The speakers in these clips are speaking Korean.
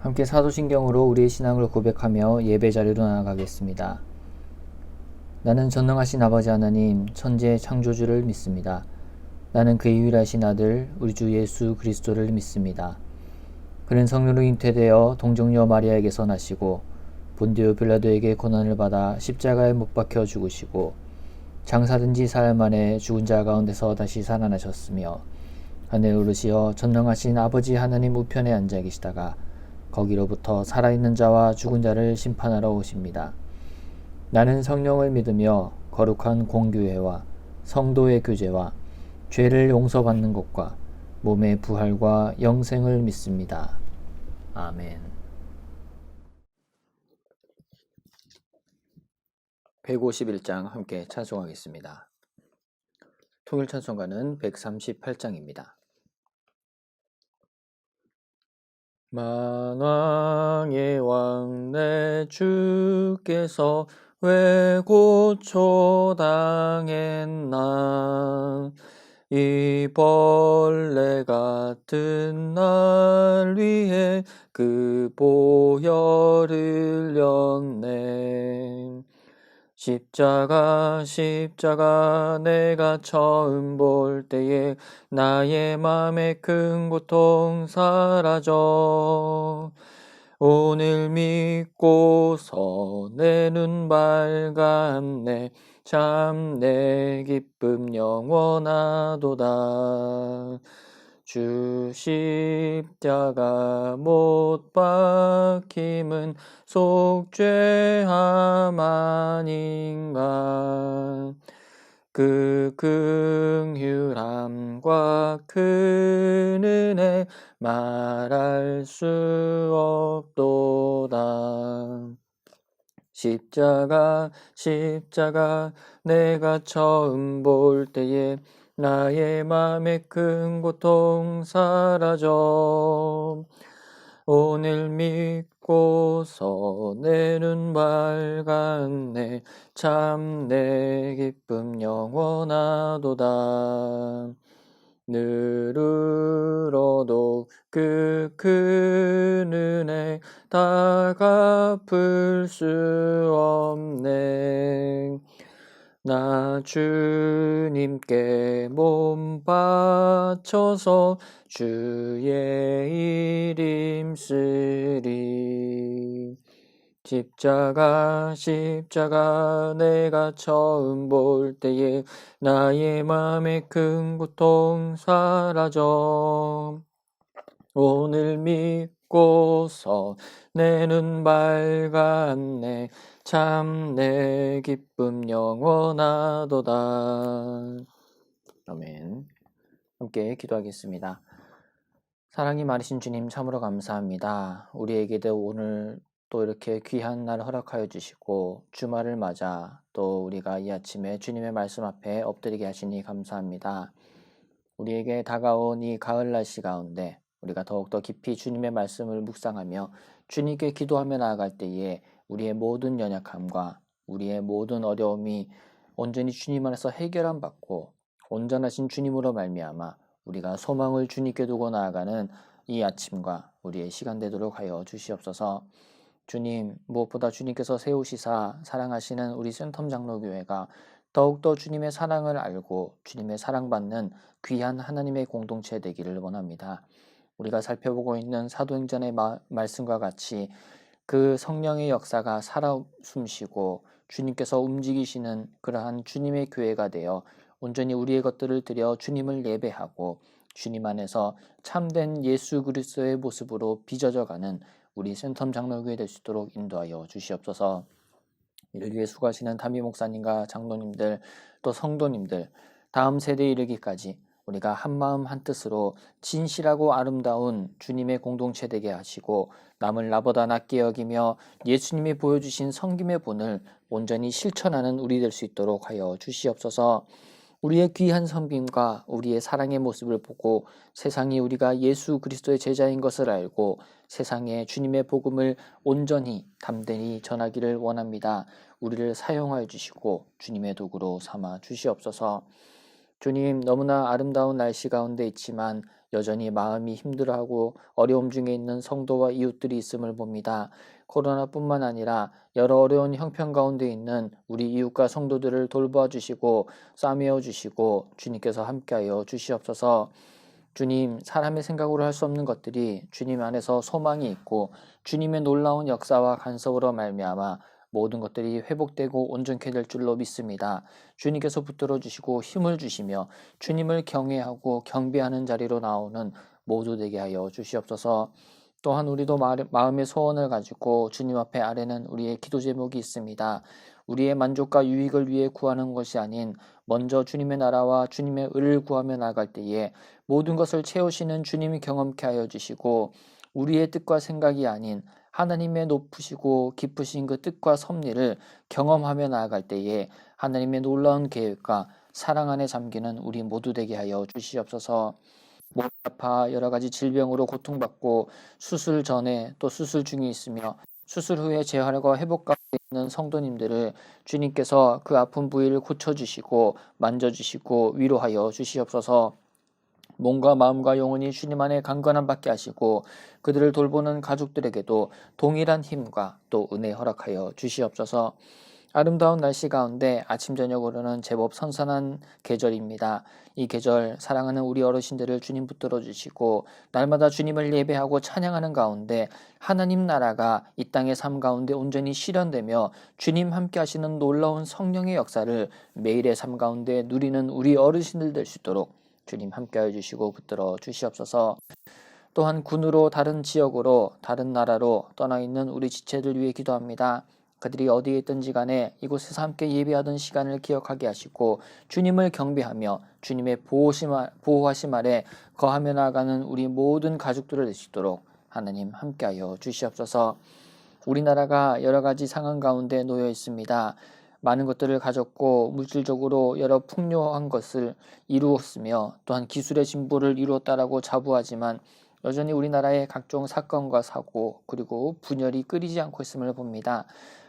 함께 사도신경으로 우리의 신앙을 고백하며 예배 자리로 나아가겠습니다. 나는 전능하신 아버지 하나님, 천지의 창조주를 믿습니다. 나는 그의 유일하신 아들, 우리 주 예수 그리스도를 믿습니다. 그는 성령으로 잉태되어 동정녀 마리아에게서 나시고 본디오 빌라도에게 고난을 받아 십자가에 못 박혀 죽으시고 장사된 지 사흘 만에 죽은 자 가운데서 다시 살아나셨으며 하늘에 오르시어 전능하신 아버지 하나님 우편에 앉아 계시다가 거기로부터 살아있는 자와 죽은 자를 심판하러 오십니다. 나는 성령을 믿으며 거룩한 공교회와 성도의 교제와 죄를 용서받는 것과 몸의 부활과 영생을 믿습니다. 아멘. 151장 함께 찬송하겠습니다. 통일 찬송가는 138장입니다. 만왕의 왕 내 주께서 왜 고초당했나. 이 벌레 같은 날 위해 그 보혈을 흘렸네. 십자가 내가 처음 볼 때에 나의 맘에 큰 고통 사라져. 오늘 믿고서 내 눈 밝았네. 참 내 기쁨 영원하도다. 주 십자가 못 박힘은 속죄함 아닌가. 그 긍휼함과 큰 은혜 말할 수 없도다. 십자가 내가 처음 볼 때에 나의 맘에 큰 고통 사라져. 오늘 믿고서 내 눈 밝았네. 참 내 기쁨 영원하도다. 늘 울어도 그 큰 은혜 다 갚을 수 없네. 나 주님께 몸 바쳐서 주의 이름 쓰리. 십자가 내가 처음 볼 때에 나의 맘에 큰 고통 사라져. 오늘 믿고서 내 눈 밝았네. 참 내 기쁨 영원하도다. 아멘. 함께 기도하겠습니다. 사랑이 많으신 주님 참으로 감사합니다. 우리에게도 오늘 또 이렇게 귀한 날 허락하여 주시고 주말을 맞아 또 우리가 이 아침에 주님의 말씀 앞에 엎드리게 하시니 감사합니다. 우리에게 다가온 이 가을 날씨 가운데 우리가 더욱더 깊이 주님의 말씀을 묵상하며 주님께 기도하며 나아갈 때에 우리의 모든 연약함과 우리의 모든 어려움이 온전히 주님 안에서 해결함 받고 온전하신 주님으로 말미암아 우리가 소망을 주님께 두고 나아가는 이 아침과 우리의 시간 되도록 하여 주시옵소서. 주님, 무엇보다 주님께서 세우시사 사랑하시는 우리 센텀 장로교회가 더욱더 주님의 사랑을 알고 주님의 사랑받는 귀한 하나님의 공동체 되기를 원합니다. 우리가 살펴보고 있는 사도행전의 말씀과 같이 그 성령의 역사가 살아 숨쉬고 주님께서 움직이시는 그러한 주님의 교회가 되어 온전히 우리의 것들을 드려 주님을 예배하고 주님 안에서 참된 예수 그리스도의 모습으로 빚어져가는 우리 센텀 장로교회 될 수 있도록 인도하여 주시옵소서. 이를 위해 수고하시는 담임 목사님과 장로님들 또 성도님들 다음 세대에 이르기까지 우리가 한마음 한뜻으로 진실하고 아름다운 주님의 공동체 되게 하시고 남을 나보다 낫게 여기며 예수님이 보여주신 섬김의 본을 온전히 실천하는 우리 될 수 있도록 하여 주시옵소서. 우리의 귀한 섬김과 우리의 사랑의 모습을 보고 세상이 우리가 예수 그리스도의 제자인 것을 알고 세상에 주님의 복음을 온전히 담대히 전하기를 원합니다. 우리를 사용하여 주시고 주님의 도구로 삼아 주시옵소서. 주님, 너무나 아름다운 날씨 가운데 있지만 여전히 마음이 힘들어하고 어려움 중에 있는 성도와 이웃들이 있음을 봅니다. 코로나뿐만 아니라 여러 어려운 형편 가운데 있는 우리 이웃과 성도들을 돌보아 주시고 싸매어 주시고 주님께서 함께하여 주시옵소서. 주님, 사람의 생각으로 할 수 없는 것들이 주님 안에서 소망이 있고 주님의 놀라운 역사와 간섭으로 말미암아 모든 것들이 회복되고 온전케 될 줄로 믿습니다. 주님께서 붙들어 주시고 힘을 주시며 주님을 경외하고 경배하는 자리로 나오는 모두 되게 하여 주시옵소서. 또한 우리도 마음의 소원을 가지고 주님 앞에 아뢰는 우리의 기도 제목이 있습니다. 우리의 만족과 유익을 위해 구하는 것이 아닌 먼저 주님의 나라와 주님의 의를 구하며 나아갈 때에 모든 것을 채우시는 주님이 경험케 하여 주시고 우리의 뜻과 생각이 아닌 하나님의 높으시고 깊으신 그 뜻과 섭리를 경험하며 나아갈 때에 하나님의 놀라운 계획과 사랑 안에 잠기는 우리 모두 되게 하여 주시옵소서. 몸이 아파 여러 가지 질병으로 고통받고 수술 전에 또 수술 중에 있으며 수술 후에 재활과 회복 가운데 있는 성도님들을 주님께서 그 아픈 부위를 고쳐주시고 만져주시고 위로하여 주시옵소서. 몸과 마음과 영혼이 주님 안에 강건함 받게 하시고 그들을 돌보는 가족들에게도 동일한 힘과 또 은혜 허락하여 주시옵소서. 아름다운 날씨 가운데 아침 저녁으로는 제법 선선한 계절입니다. 이 계절 사랑하는 우리 어르신들을 주님 붙들어 주시고 날마다 주님을 예배하고 찬양하는 가운데 하나님 나라가 이 땅의 삶 가운데 온전히 실현되며 주님 함께 하시는 놀라운 성령의 역사를 매일의 삶 가운데 누리는 우리 어르신들 될 수 있도록 주님 함께하여 주시고 붙들어 주시옵소서. 또한 군으로 다른 지역으로 다른 나라로 떠나 있는 우리 지체들 위해 기도합니다. 그들이 어디에 있든지 간에 이곳에서 함께 예배하던 시간을 기억하게 하시고 주님을 경배하며 주님의 보호하심 아래 거하며 나아가는 우리 모든 가족들을 낼 수 있도록 하나님 함께하여 주시옵소서. 우리나라가 여러 가지 상황 가운데 놓여 있습니다. 많은 것들을 가졌고 물질적으로 여러 풍요한 것을 이루었으며 또한 기술의 진보를 이루었다라고 자부하지만 여전히 우리나라의 각종 사건과 사고 그리고 분열이 끊이지 않고 있음을 봅니다.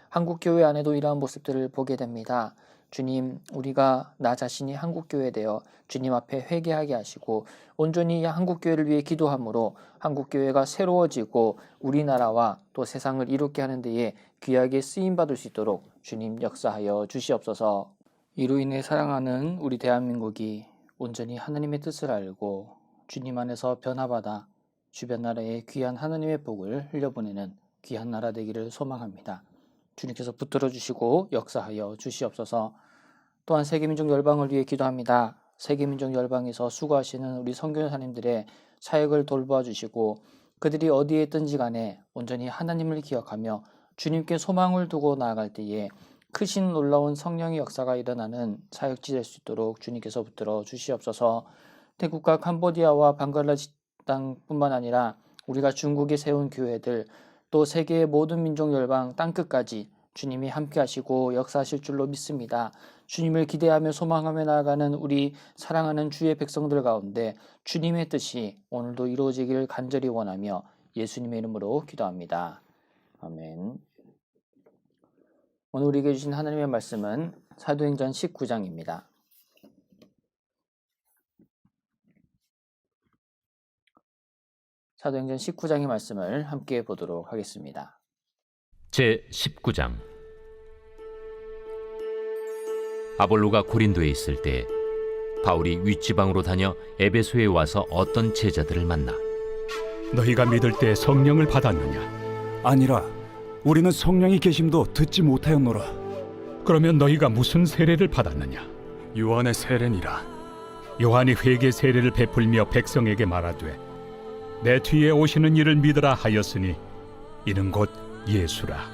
한국교회 안에도 이러한 모습들을 보게 됩니다. 주님, 우리가 나 자신이 한국교회 되어 주님 앞에 회개하게 하시고 온전히 한국교회를 위해 기도함으로 한국교회가 새로워지고 우리나라와 또 세상을 이롭게 하는 데에 귀하게 쓰임받을 수 있도록 주님 역사하여 주시옵소서. 이로 인해 사랑하는 우리 대한민국이 온전히 하나님의 뜻을 알고 주님 안에서 변화받아 주변 나라에 귀한 하나님의 복을 흘려보내는 귀한 나라 되기를 소망합니다. 주님께서 붙들어 주시고 역사하여 주시옵소서. 또한 세계민족 열방을 위해 기도합니다. 세계민족 열방에서 수고하시는 우리 선교사님들의 사역을 돌보아 주시고 그들이 어디에 있든지 간에 온전히 하나님을 기억하며 주님께 소망을 두고 나아갈 때에 크신 놀라운 성령의 역사가 일어나는 사역지 될 수 있도록 주님께서 붙들어 주시옵소서. 태국과 캄보디아와 방글라데시 땅뿐만 아니라 우리가 중국에 세운 교회들 또 세계의 모든 민족 열방 땅끝까지 주님이 함께 하시고 역사하실 줄로 믿습니다. 주님을 기대하며 소망하며 나아가는 우리 사랑하는 주의 백성들 가운데 주님의 뜻이 오늘도 이루어지기를 간절히 원하며 예수님의 이름으로 기도합니다. 아멘. 오늘 우리에게 주신 하나님의 말씀은 사도행전 19장입니다. 사도행전 19장의 말씀을 함께 보도록 하겠습니다. 제19장. 아볼로가 고린도에 있을 때 바울이 윗지방으로 다녀 에베소에 와서 어떤 제자들을 만나 너희가 믿을 때 성령을 받았느냐? 아니라 우리는 성령이 계심도 듣지 못하였노라. 그러면 너희가 무슨 세례를 받았느냐? 요한의 세례니라. 요한이 회개 세례를 베풀며 백성에게 말하되 내 뒤에 오시는 이를 믿으라 하였으니 이는 곧 예수라.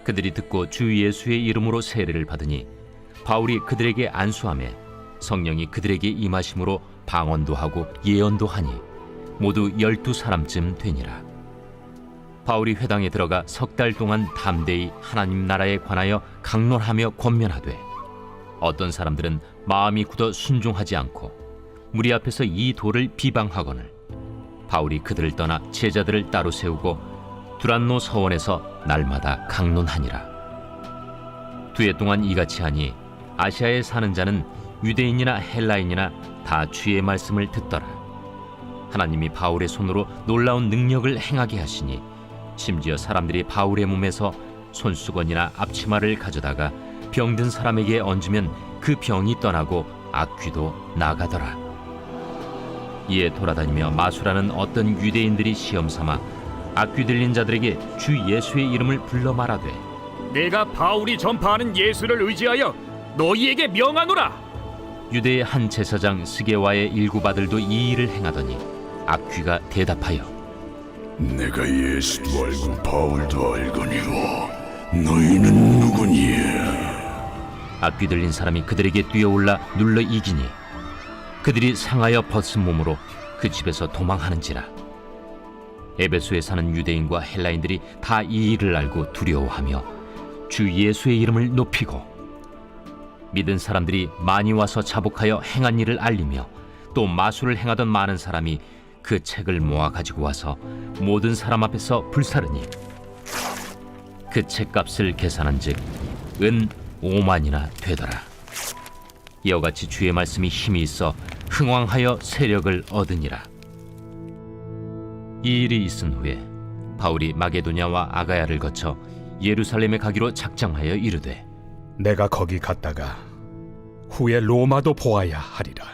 그들이 듣고 주 예수의 이름으로 세례를 받으니 바울이 그들에게 안수하매 성령이 그들에게 임하심으로 방언도 하고 예언도 하니 모두 12사람쯤 되니라. 바울이 회당에 들어가 석 달 동안 담대히 하나님 나라에 관하여 강론하며 권면하되 어떤 사람들은 마음이 굳어 순종하지 않고 무리 앞에서 이 도를 비방하거늘 바울이 그들을 떠나 제자들을 따로 세우고 두란노 서원에서 날마다 강론하니라. 2해 동안 이같이 하니 아시아에 사는 자는 유대인이나 헬라인이나 다 주의 말씀을 듣더라. 하나님이 바울의 손으로 놀라운 능력을 행하게 하시니 심지어 사람들이 바울의 몸에서 손수건이나 앞치마를 가져다가 병든 사람에게 얹으면 그 병이 떠나고 악귀도 나가더라. 이에 돌아다니며 마술하는 어떤 유대인들이 시험삼아 악귀 들린 자들에게 주 예수의 이름을 불러 말하되 내가 바울이 전파하는 예수를 의지하여 너희에게 명하노라. 유대의 한 제사장 스게와의 일곱 아들도 이 일을 행하더니 악귀가 대답하여 내가 예수도 알고 바울도 알거니와 너희는 누구니에? 악귀 들린 사람이 그들에게 뛰어올라 눌러 이기니 그들이 상하여 벗은 몸으로 그 집에서 도망하는지라. 에베소에 사는 유대인과 헬라인들이 다 이 일을 알고 두려워하며 주 예수의 이름을 높이고 믿은 사람들이 많이 와서 자복하여 행한 일을 알리며 또 마술을 행하던 많은 사람이 그 책을 모아 가지고 와서 모든 사람 앞에서 불사르니 그 책값을 계산한즉 은 5만이나 되더라. 이와 같이 주의 말씀이 힘이 있어 흥왕하여 세력을 얻으니라. 이 일이 있은 후에 바울이 마게도냐와 아가야를 거쳐 예루살렘에 가기로 작정하여 이르되 내가 거기 갔다가 후에 로마도 보아야 하리라.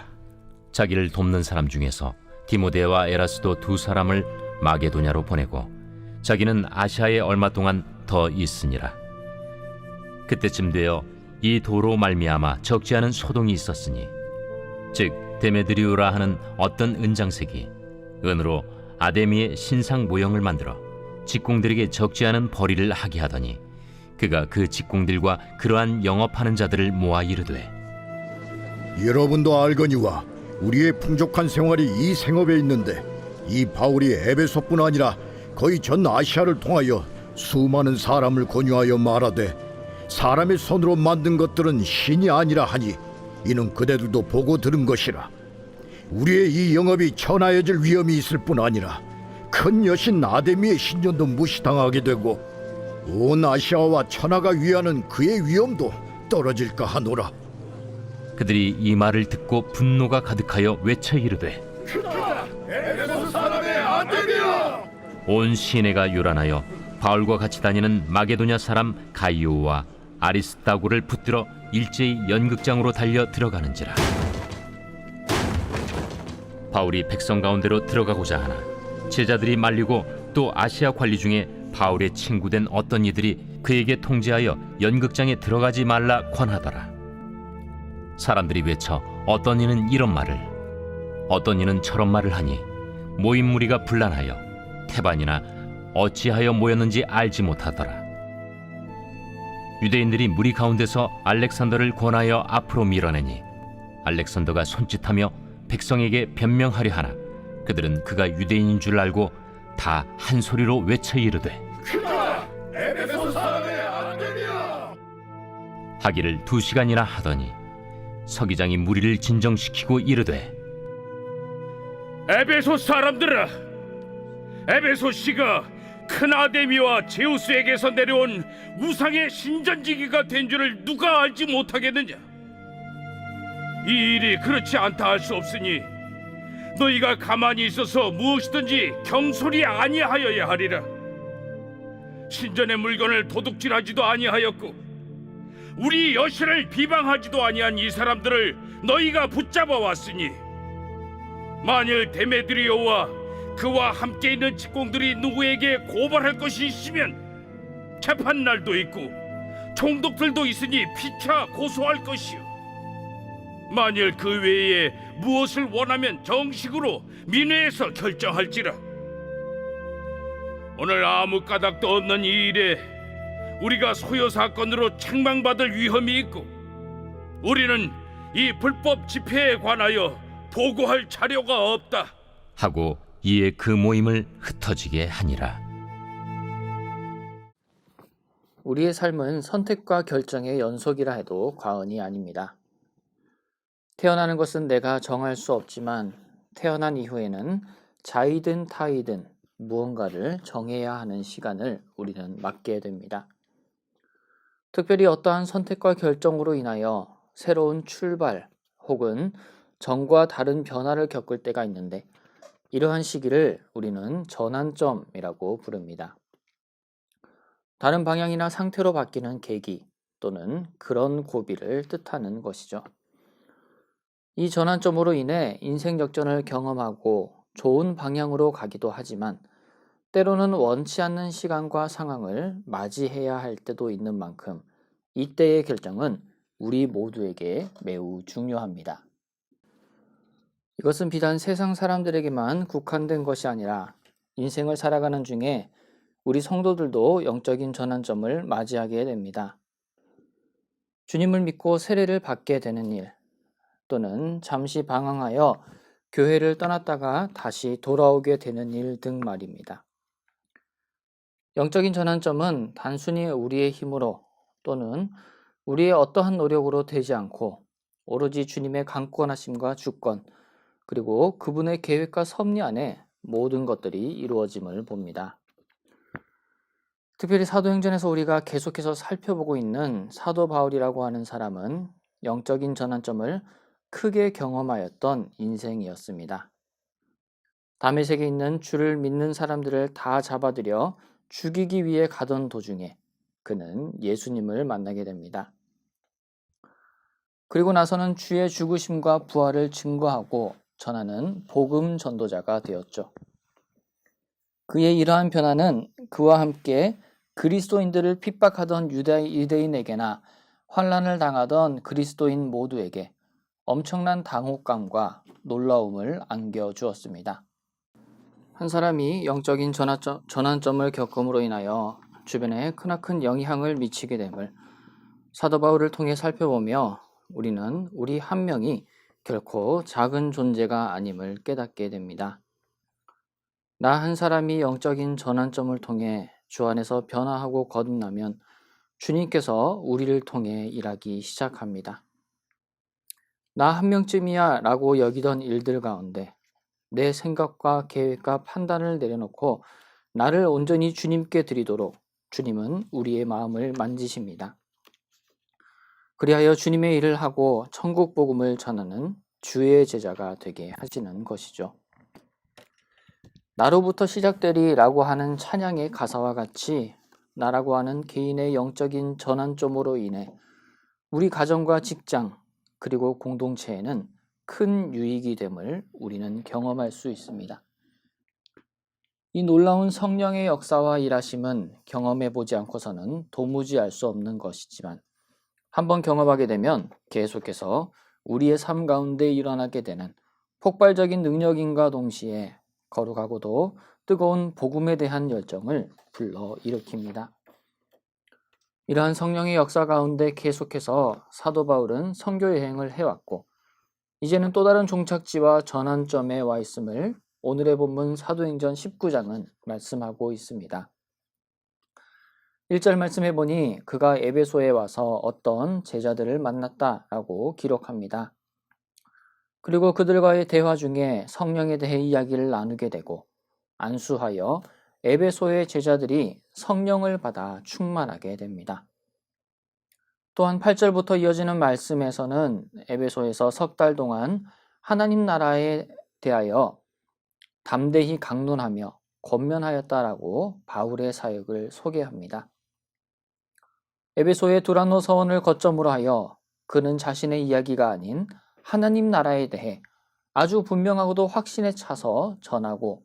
자기를 돕는 사람 중에서 디모데와 에라스도 두 사람을 마게도냐로 보내고 자기는 아시아에 얼마 동안 더 있으니라. 그때쯤 되어 이 도로 말미암아 적지 않은 소동이 있었으니 즉 데메드리오라 하는 어떤 은장색이 은으로 아데미의 신상 모형을 만들어 직공들에게 적지 않은 벌이를 하게 하더니 그가 그 직공들과 그러한 영업하는 자들을 모아 이르되 여러분도 알거니와 우리의 풍족한 생활이 이 생업에 있는데 이 바울이 에베소뿐 아니라 거의 전 아시아를 통하여 수많은 사람을 권유하여 말하되 사람의 손으로 만든 것들은 신이 아니라 하니 이는 그대들도 보고 들은 것이라. 우리의 이 영업이 천하여질 위험이 있을 뿐 아니라 큰 여신 아데미의 신전도 무시당하게 되고 온 아시아와 천하가 위하는 그의 위엄도 떨어질까 하노라. 그들이 이 말을 듣고 분노가 가득하여 외쳐 이르되 온 시내가 요란하여 바울과 같이 다니는 마게도냐 사람 가이오와 아리스다고를 붙들어 일제히 연극장으로 달려 들어가는지라. 바울이 백성 가운데로 들어가고자 하나 제자들이 말리고 또 아시아 관리 중에 바울의 친구된 어떤 이들이 그에게 통제하여 연극장에 들어가지 말라 권하더라. 사람들이 외쳐 어떤 이는 이런 말을 어떤 이는 저런 말을 하니 모인 무리가 분란하여 태반이나 어찌하여 모였는지 알지 못하더라. 유대인들이 무리 가운데서 알렉산더를 권하여 앞으로 밀어내니 알렉산더가 손짓하며 백성에게 변명하려 하나 그들은 그가 유대인인 줄 알고 다 한 소리로 외쳐 이르되 하기를 2시간이나 하더니 서기장이 무리를 진정시키고 이르되 에베소 사람들아, 에베소 씨가 큰 아데미와 제우스에게서 내려온 우상의 신전지기가 된 줄을 누가 알지 못하겠느냐? 이 일이 그렇지 않다 할 수 없으니 너희가 가만히 있어서 무엇이든지 경솔이 아니하여야 하리라. 신전의 물건을 도둑질하지도 아니하였고 우리 여신을 비방하지도 아니한 이 사람들을 너희가 붙잡아 왔으니 만일 데메드리오와 그와 함께 있는 직공들이 누구에게 고발할 것이 있으면 재판날도 있고 총독들도 있으니 피차 고소할 것이요 만일 그 외에 무엇을 원하면 정식으로 민회에서 결정할지라. 오늘 아무 까닭도 없는 이 일에 우리가 소요 사건으로 책망받을 위험이 있고 우리는 이 불법 집회에 관하여 보고할 자료가 없다 하고 이에 그 모임을 흩어지게 하니라. 우리의 삶은 선택과 결정의 연속이라 해도 과언이 아닙니다. 태어나는 것은 내가 정할 수 없지만 태어난 이후에는 자이든 타이든 무언가를 정해야 하는 시간을 우리는 맞게 됩니다. 특별히 어떠한 선택과 결정으로 인하여 새로운 출발 혹은 전과 다른 변화를 겪을 때가 있는데 이러한 시기를 우리는 전환점이라고 부릅니다. 다른 방향이나 상태로 바뀌는 계기 또는 그런 고비를 뜻하는 것이죠. 이 전환점으로 인해 인생 역전을 경험하고 좋은 방향으로 가기도 하지만 때로는 원치 않는 시간과 상황을 맞이해야 할 때도 있는 만큼 이때의 결정은 우리 모두에게 매우 중요합니다. 이것은 비단 세상 사람들에게만 국한된 것이 아니라 인생을 살아가는 중에 우리 성도들도 영적인 전환점을 맞이하게 됩니다. 주님을 믿고 세례를 받게 되는 일, 또는 잠시 방황하여 교회를 떠났다가 다시 돌아오게 되는 일 등 말입니다. 영적인 전환점은 단순히 우리의 힘으로 또는 우리의 어떠한 노력으로 되지 않고 오로지 주님의 강권하심과 주권, 그리고 그분의 계획과 섭리 안에 모든 것들이 이루어짐을 봅니다. 특별히 사도행전에서 우리가 계속해서 살펴보고 있는 사도 바울이라고 하는 사람은 영적인 전환점을 크게 경험하였던 인생이었습니다. 다메섹에 있는 주를 믿는 사람들을 다 잡아들여 죽이기 위해 가던 도중에 그는 예수님을 만나게 됩니다. 그리고 나서는 주의 죽으심과 부활을 증거하고 전하는 복음 전도자가 되었죠. 그의 이러한 변화는 그와 함께 그리스도인들을 핍박하던 유대인에게나 환난을 당하던 그리스도인 모두에게 엄청난 당혹감과 놀라움을 안겨주었습니다. 한 사람이 영적인 전환점을 겪음으로 인하여 주변에 크나큰 영향을 미치게 됨을 사도 바울을 통해 살펴보며 우리는 우리 한 명이 결코 작은 존재가 아님을 깨닫게 됩니다. 나 한 사람이 영적인 전환점을 통해 주 안에서 변화하고 거듭나면 주님께서 우리를 통해 일하기 시작합니다. 나 한 명쯤이야 라고 여기던 일들 가운데 내 생각과 계획과 판단을 내려놓고 나를 온전히 주님께 드리도록 주님은 우리의 마음을 만지십니다. 그리하여 주님의 일을 하고 천국 복음을 전하는 주의 제자가 되게 하시는 것이죠. 나로부터 시작되리라고 하는 찬양의 가사와 같이 나라고 하는 개인의 영적인 전환점으로 인해 우리 가정과 직장 그리고 공동체에는 큰 유익이 됨을 우리는 경험할 수 있습니다. 이 놀라운 성령의 역사와 일하심은 경험해 보지 않고서는 도무지 알 수 없는 것이지만 한번 경험하게 되면 계속해서 우리의 삶 가운데 일어나게 되는 폭발적인 능력인과 동시에 거룩하고도 뜨거운 복음에 대한 열정을 불러일으킵니다. 이러한 성령의 역사 가운데 계속해서 사도 바울은 선교 여행을 해왔고 이제는 또 다른 종착지와 전환점에 와 있음을 오늘의 본문 사도행전 19장은 말씀하고 있습니다. 1절 말씀해 보니 그가 에베소에 와서 어떤 제자들을 만났다라고 기록합니다. 그리고 그들과의 대화 중에 성령에 대해 이야기를 나누게 되고 안수하여 에베소의 제자들이 성령을 받아 충만하게 됩니다. 또한 8절부터 이어지는 말씀에서는 에베소에서 석 달 동안 하나님 나라에 대하여 담대히 강론하며 권면하였다라고 바울의 사역을 소개합니다. 에베소의 두란노 서원을 거점으로 하여 그는 자신의 이야기가 아닌 하나님 나라에 대해 아주 분명하고도 확신에 차서 전하고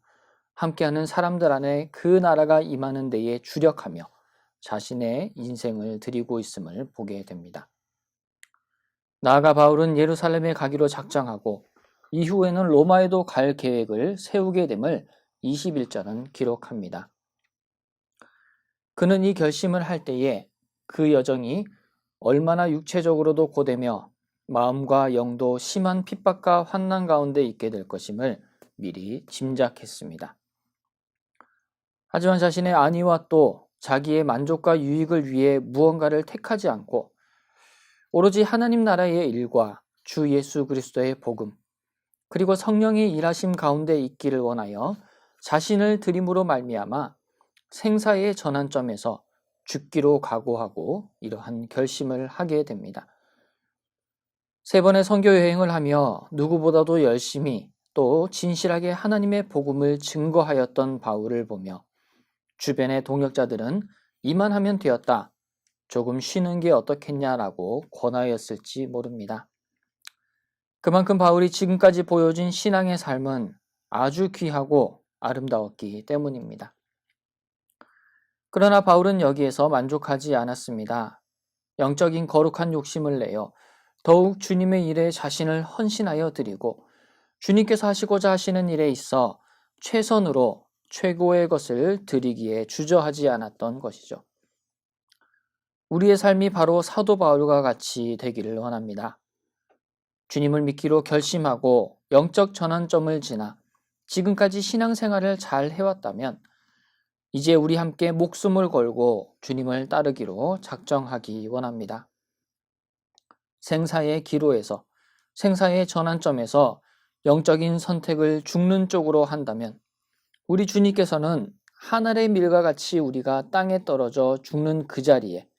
함께하는 사람들 안에 그 나라가 임하는 데에 주력하며 자신의 인생을 드리고 있음을 보게 됩니다. 나아가 바울은 예루살렘에 가기로 작정하고 이후에는 로마에도 갈 계획을 세우게 됨을 21절은 기록합니다. 그는 이 결심을 할 때에 그 여정이 얼마나 육체적으로도 고되며 마음과 영도 심한 핍박과 환난 가운데 있게 될 것임을 미리 짐작했습니다. 하지만 자신의 안위와 또 자기의 만족과 유익을 위해 무언가를 택하지 않고 오로지 하나님 나라의 일과 주 예수 그리스도의 복음 그리고 성령의 일하심 가운데 있기를 원하여 자신을 드림으로 말미암아 생사의 전환점에서 죽기로 각오하고 이러한 결심을 하게 됩니다. 3번의 선교 여행을 하며 누구보다도 열심히 또 진실하게 하나님의 복음을 증거하였던 바울을 보며 주변의 동역자들은 이만하면 되었다, 조금 쉬는 게 어떻겠냐라고 권하였을지 모릅니다. 그만큼 바울이 지금까지 보여준 신앙의 삶은 아주 귀하고 아름다웠기 때문입니다. 그러나 바울은 여기에서 만족하지 않았습니다. 영적인 거룩한 욕심을 내어 더욱 주님의 일에 자신을 헌신하여 드리고 주님께서 하시고자 하시는 일에 있어 최선으로 최고의 것을 드리기에 주저하지 않았던 것이죠. 우리의 삶이 바로 사도 바울과 같이 되기를 원합니다. 주님을 믿기로 결심하고 영적 전환점을 지나 지금까지 신앙생활을 잘 해왔다면 이제 우리 함께 목숨을 걸고 주님을 따르기로 작정하기 원합니다. 생사의 기로에서, 생사의 전환점에서 영적인 선택을 죽는 쪽으로 한다면 우리 주님께서는 하늘의 밀과 같이 우리가 땅에 떨어져 죽는 그 자리에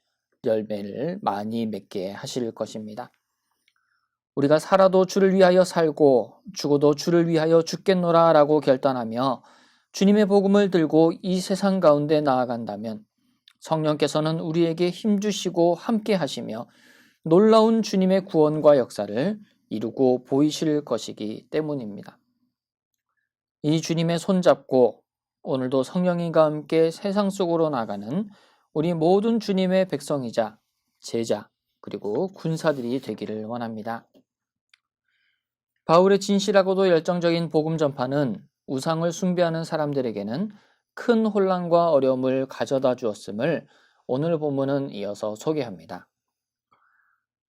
열매를 많이 맺게 하실 것입니다. 우리가 살아도 주를 위하여 살고 죽어도 주를 위하여 죽겠노라 라고 결단하며 주님의 복음을 들고 이 세상 가운데 나아간다면 성령께서는 우리에게 힘주시고 함께 하시며 놀라운 주님의 구원과 역사를 이루고 보이실 것이기 때문입니다. 이 주님의 손잡고 오늘도 성령님과 함께 세상 속으로 나가는 우리 모든 주님의 백성이자 제자 그리고 군사들이 되기를 원합니다. 바울의 진실하고도 열정적인 복음 전파는 우상을 숭배하는 사람들에게는 큰 혼란과 어려움을 가져다 주었음을 오늘 본문은 이어서 소개합니다.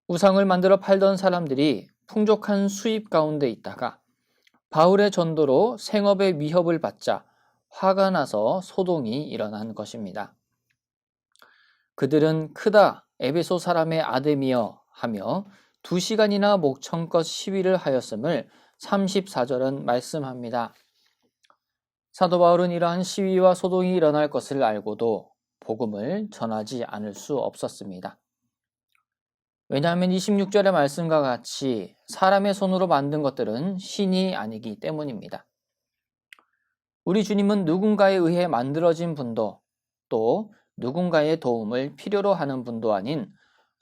우상을 만들어 팔던 사람들이 풍족한 수입 가운데 있다가 바울의 전도로 생업의 위협을 받자 화가 나서 소동이 일어난 것입니다. 그들은 크다 에베소 사람의 아데미여 하며 2시간이나 목청껏 시위를 하였음을 34절은 말씀합니다. 사도 바울은 이러한 시위와 소동이 일어날 것을 알고도 복음을 전하지 않을 수 없었습니다. 왜냐하면 26절의 말씀과 같이 사람의 손으로 만든 것들은 신이 아니기 때문입니다. 우리 주님은 누군가에 의해 만들어진 분도 또 누군가의 도움을 필요로 하는 분도 아닌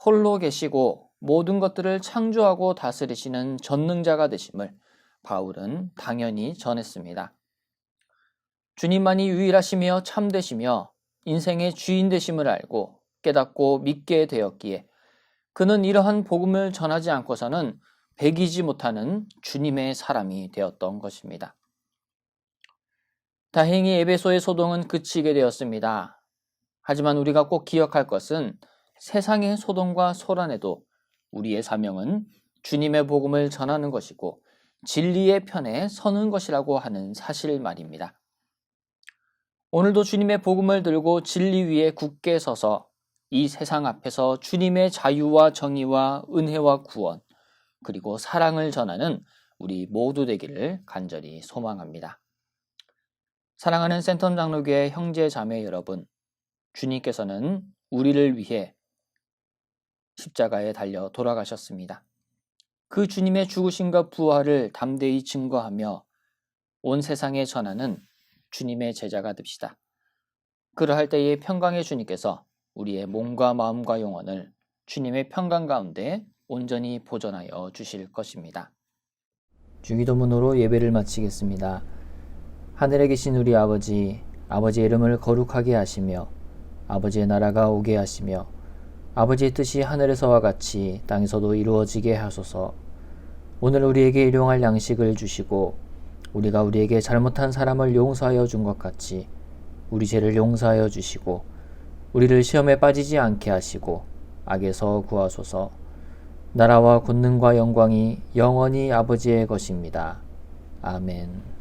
홀로 계시고 모든 것들을 창조하고 다스리시는 전능자가 되심을 바울은 당연히 전했습니다. 주님만이 유일하시며 참되시며 인생의 주인 되심을 알고 깨닫고 믿게 되었기에 그는 이러한 복음을 전하지 않고서는 배기지 못하는 주님의 사람이 되었던 것입니다. 다행히 에베소의 소동은 그치게 되었습니다. 하지만 우리가 꼭 기억할 것은 세상의 소동과 소란에도 우리의 사명은 주님의 복음을 전하는 것이고 진리의 편에 서는 것이라고 하는 사실 말입니다. 오늘도 주님의 복음을 들고 진리 위에 굳게 서서 이 세상 앞에서 주님의 자유와 정의와 은혜와 구원 그리고 사랑을 전하는 우리 모두 되기를 간절히 소망합니다. 사랑하는 센텀 장로교회 형제 자매 여러분, 주님께서는 우리를 위해 십자가에 달려 돌아가셨습니다. 그 주님의 죽으심과 부활을 담대히 증거하며 온 세상에 전하는 주님의 제자가 됩시다. 그러할 때에 평강의 주님께서 우리의 몸과 마음과 영혼을 주님의 평강 가운데 온전히 보존하여 주실 것입니다. 주기도문으로 예배를 마치겠습니다. 하늘에 계신 우리 아버지, 아버지의 이름을 거룩하게 하시며 아버지의 나라가 오게 하시며 아버지의 뜻이 하늘에서와 같이 땅에서도 이루어지게 하소서. 오늘 우리에게 일용할 양식을 주시고 우리가 우리에게 잘못한 사람을 용서하여 준 것 같이 우리 죄를 용서하여 주시고 우리를 시험에 빠지지 않게 하시고 악에서 구하소서. 나라와 권능과 영광이 영원히 아버지의 것입니다. 아멘.